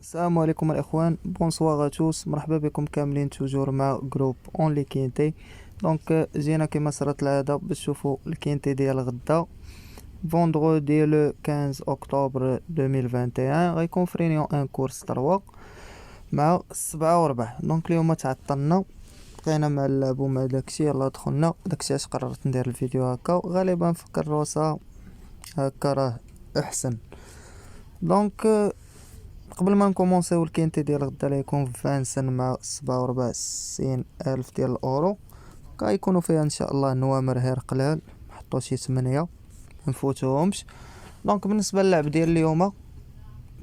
السلام عليكم الاخوان، بونسوار توس، مرحبا بكم كاملين توجور مع جروب اون لي كينتي. دونك جينا كما صارت العاده باش تشوفوا الكينتي ديال غدا فوندغودي لو 15 اكتوبر 2021. غيكون في رينيون ان كورس 3 مع 7 وربع. دونك اليوم تعطلنا، بقينا مع اللعب ومع داكشي، يلا دخلنا داكشي علاش قررت ندير الفيديو هكا. غالبا في كروسه هكا راه احسن. دونك قبل ما نكومونسيو الكينتي ديال غدا اللي يكون في فانسن مع 47 الف ديال الاورو، غيكونوا فيها ان شاء الله نوامر هير قلال، نحطو شي 8 منفوتوهمش. دونك بالنسبه للعب ديال اليوم،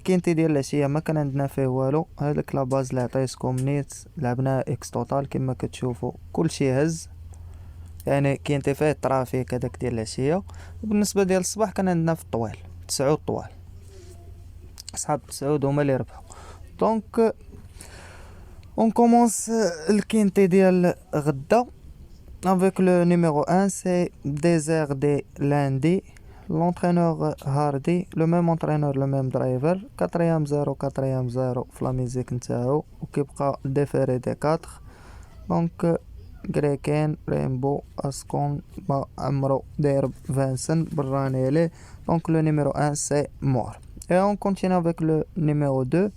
كينتي ديال العشيه ما كان عندنا فيه والو. هذاك لاباز اللي عطيتكم نيت لعبنا اكس توتال كما كتشوفوا، كلشي هز، يعني كينتي فيه ترافيك هذاك ديال العشيه. وبالنسبه ديال الصباح كان عندنا في الطوال 9 طوال، صحاب سعود هما اللي ربحوا. دونك اون كومونس الكينتي ديال غدا avec le numéro 1, c'est Désert des Lundis, l'entraîneur Hardy, le même entraîneur, le même driver, 4ème 0 4ème 0 في لا ميزيك نتاعو، وكيبقى ديفيري دي 4. دونك غريكين ريمبو اسكون ما عمرو داير فانسن براني ليه. دونك لو numéro 1 c'est mort. Et on continue avec le numéro 2,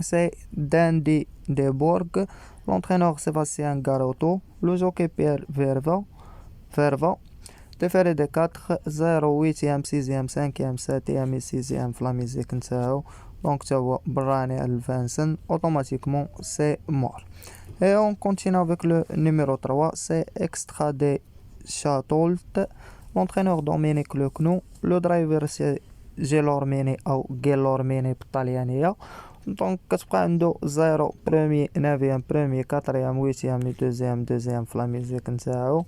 c'est Dandy Deborg, l'entraîneur Sébastien Garoto, le jockey Pierre Verva, déféré de 4, 0, 8ème, 6ème, 5ème, 7ème et 6ème في la musique نتاعو. donc تاهو براني على الفانسن، automatiquement c'est mort. Et on continue avec le numéro 3, c'est Extra de Chatolt, l'entraîneur Dominique Lecnou, le driver c'est جيلورميني او جيلورميني بالطليانيه. دونك كتبقى عنده 0 برومي 9 برومي 4 8 دوزيام في لا ميزيك نتاعو.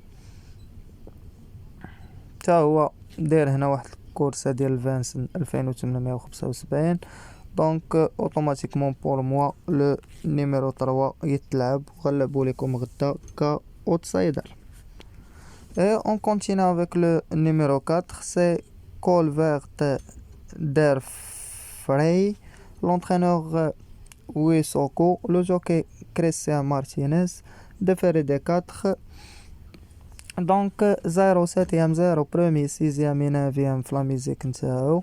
حتى هو داير هنا واحد الكورسه ديال فانسن 2875. دونك اوتوماتيكمون بور موا لو نيميرو 3 يتلعب، وغنلعبو لكم غدا كاوتسايدر. Et on continue avec le numéro 4, c'est Colvert Der Frey, l'entraîneur Wisoko, le jockey Christian Martinez, déféré des 4. donc 0 7ème 0 premier 6ème et 9ème في لا ميزيك نتاعو.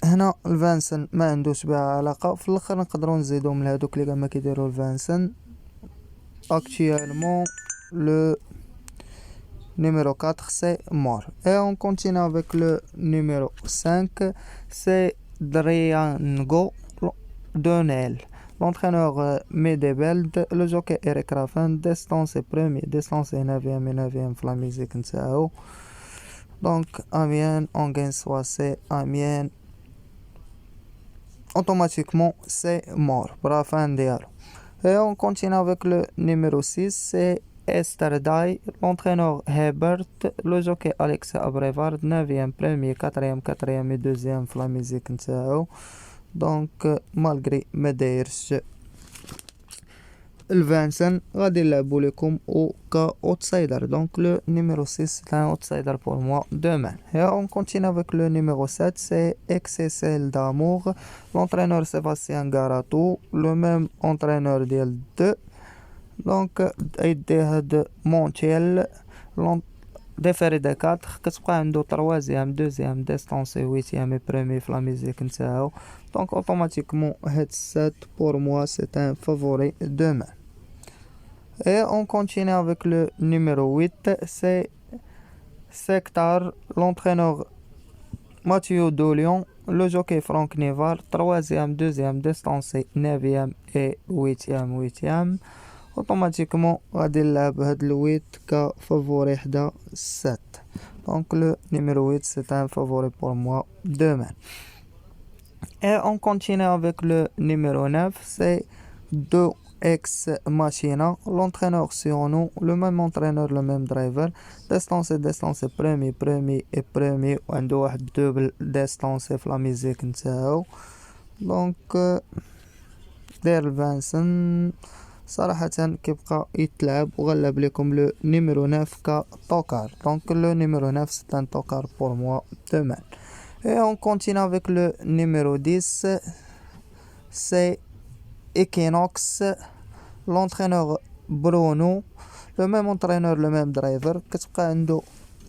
هنا الفانسن ما عندوش بها علاقه، في الاخر نقدروا نزيدو من هادوك اللي ما كيديروا الفانسن. actuellement le numéro 4 c'est mort. Et on continue avec le numéro 5, c'est Driango Donnell, l'entraîneur Medebeld, le jockey Eric Raffin, distance premier, distance 9ème et 9ème في la musique نتاعو. donc Amiens on gagne soit c'est Amiens, automatiquement c'est mort Raffin ديالو. Et on continue avec le numéro 6, c'est Esterdai, l'entraîneur Hebert, le jockey Alex Abrevard, 9ème, premier, 4ème et 2ème في la musique نتاعو. donc malgré ما دايرش الفانسن غادي نلعبو لكم او كا اوتسايدر. donc le numéro 6 c'est un outsider pour moi demain. Et on continue avec le numéro 7, c'est XSL d'amour, l'entraîneur Sébastien Garato, le même entraîneur ديال 2. donc Aidehad Montiel, déféré de 4. كتبقى عنده 3ème 2ème distance 8ème et premier في la musique نتاعو. donc automatiquement هاد 7 pour moi c'est un favori demain. Et on continue avec le numéro 8, c'est Sectar, l'entraîneur Mathieu Dolion, le jockey Franck Nivar, 3ème 2ème distance 9ème et 8ème. automatiquement غادي نلعب هاد ال 8 كفافوري حدا 7. donc le numéro 8 c'est un favori pour moi demain. Et on continue avec le numéro 9, c'est 2 Ex Machina, l'entraîneur Siono, le même entraîneur, le même driver, distance premier et premier, وعنده واحد double distance في la musique نتاعو. donc داير فانسن صراحة كيبقى يتلعب، وغلب لكم لو نيميرو 9 كتوكار. donc le numéro 9 c'est un tokar pour moi demain. Et on continue avec le numéro 10, c'est Equinox, l'entraîneur Bruno, le même entraîneur, le même driver, كتبقى عنده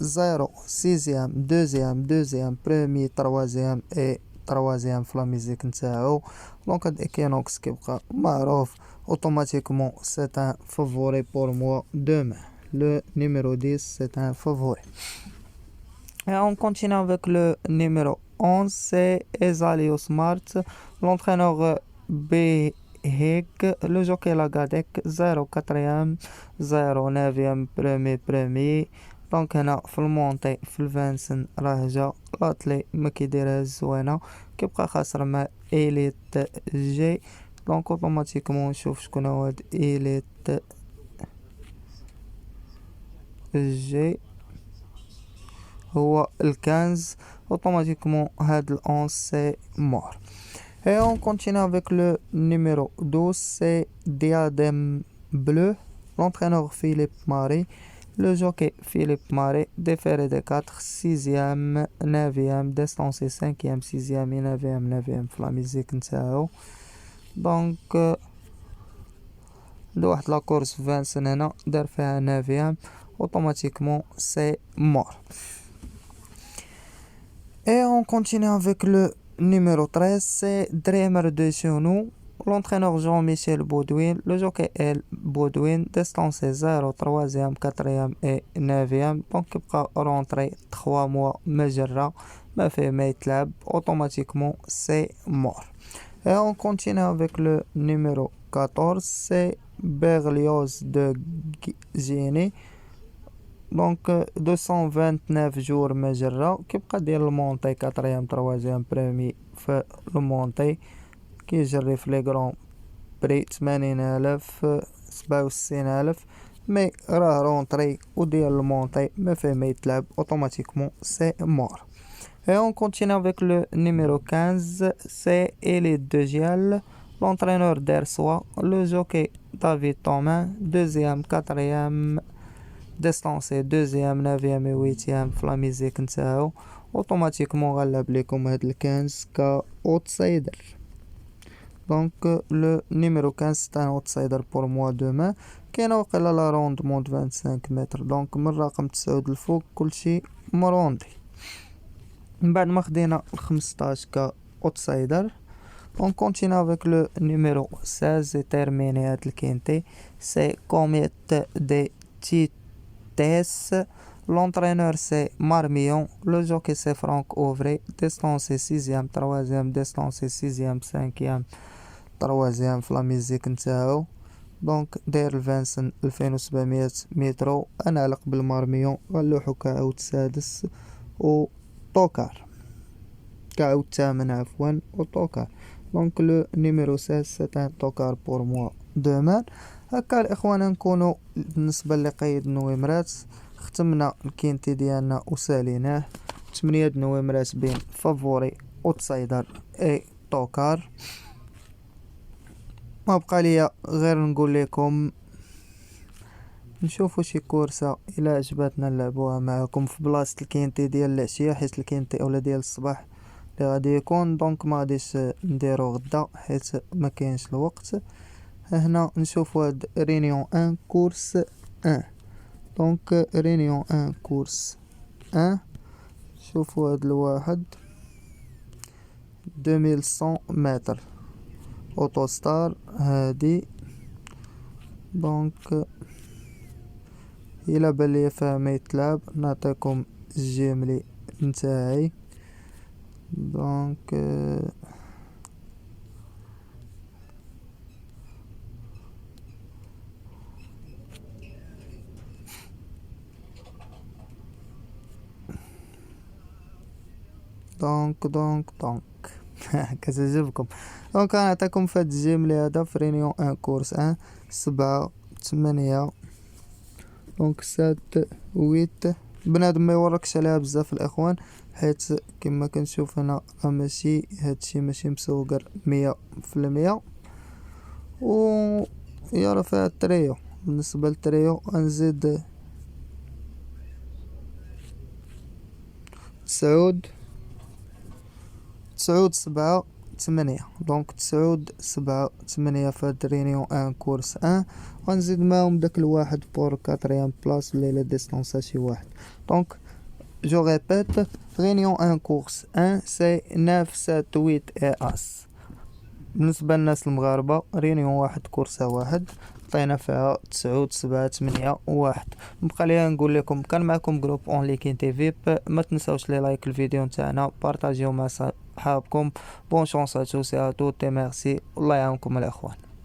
0 6e 2e 2e premier 3e et 3e في لا ميزيك نتاعو. دونك هاد Equinox كيبقى معروف automatiquement c'est un favori pour moi demain. Le numéro 10 c'est un favori. Et on continue avec le numéro 11, c'est Ezalio Smart, l'entraîneur Behek, le jockey Lagadec, 0 4e 0 9e premier. دونك هنا في المونتي في الفانسن راه جا لاطلي ما كيديرهاش زوينه، كيبقى خاسر مع إليت جي. دونك اوتوماتيكمون نشوف شكون هو هاد إليت جي، هو الكنز. automatiquement هاد ال11 c'est mort. Et on continue avec le numéro 12, c'est Diadème Bleu, l'entraîneur Philippe Marie, le jockey Philippe Marie, déféré des 4, 6e 9e distancé 5e 6e et 9e في la musique نتاعو. دونك واحد لا كورس 20 سنة هنا دار فيها 9e، automatiquement c'est mort. Et on continue avec le numéro 13, c'est Dreamer de Sionou, l'entraîneur Jean-Michel Baudouin, le jockey El Baudouin, distancé 0, 3e, 4e et 9e. Donc il va rentrer 3 mois مجرة ما fait ما يتلعب, automatiquement c'est mort. Et on continue avec le numéro 14, c'est Berlioz de Guinée. دونك 229 جور مجرة, كيبقى ديال المونطي 4ème 3ème بريمي في المونطي, كيجري في لي غران بري 80,000 67,000, مي راه رونطري وديال المونطي ما فيه ما يتلعب, automatiquement c'est mort. Et on continue avec le numéro 15, c'est Elite de Giel, l'entraîneur d'Ersois, le jockey David Thomas, 2ème 4ème distancé 2ème 9ème et 8ème في لا ميزيك نتاعو, اوتوماتيكمون غنلعب لكم هاد الكنز كا اوتسايدر. دونك لو نيميرو 15 سي ان اوتسايدر بور موا دومان. كاينه وقيلا لا روندمون 25 متر, دونك من رقم 9 الفوق كلشي مروندي. من بعد ما خدينا 15 كا اوتسايدر, on continue avec le numéro 16 et terminé هاد الكينتي, c'est Comet de Titès. L'entraîneur c'est Marmillon, le jockey c'est Franck Auvray, distancé 6ème 3ème distancé 6ème 5ème 3ème في لا ميزيك نتاعو. دونك داير الفانسن 2700 متر, انا على قبل مارميون غنلوحو كعاود سادس و طوكار كعاود ثامن عفوا و طوكار. دونك لو نيميرو 16 سي ان طوكار بور موا دومان. هكا الاخوان نكونوا بالنسبه لقيد النويمرات ختمنا الكينتي ديالنا وساليناه. 8 نويمرات بين فافوري اوتسايدر اي طوكار. ما بقى ليا غير نقول لكم نشوفوا شي كورسه الى عجبتنا نلعبوها معكم في بلاصه الكينتي ديال العشيه, حيت الكينتي اولا ديال الصباح اللي غادي يكون, دونك ما غاديش نديرو غدا حيت ما كاينش الوقت. هنا نشوفوا هاد رينيون 1 كورس 1. دونك رينيون 1 كورس 1, شوفوا هاد الواحد 2100 متر اوتو ستار هادي. دونك الى بالي فيها ما يتلعب نعطيكم الجيملي نتاعي. دونك كتعجبكم. دونك غنعطيكم في هاد الجيملي هذا في رينيون 1 كورس 1 7 8. دونك 7 8 بنادم ما يوركش عليها بزاف الاخوان, حيت كما كنشوف هنا ماشي هادشي ماشي مسوقر 100%. و يرى فيها التريو. بالنسبه للتريو غنزيد تسعود 9 7 8. دونك 9 7 8 في هاد رينيون 1 كورس 1. غنزيد معاهم داك الواحد بور 4 بلاص ولا لا ديستونس شي واحد. دونك جو ريبيت réunion 1 course 1 c'est 9 7 8 et as. بالنسبة للناس المغاربة رينيون 1 كورسة 1 عطينا فيها 9 7 8 1. نبقى ليا نقول لكم كان معكم جروب اون ليكين تي فيب. ما تنساوش لي لايك الفيديو نتاعنا، بارطاجيو مع صحابكم. بون شونس ا توس ا توت، ميرسي، والله يعاونكم الاخوان.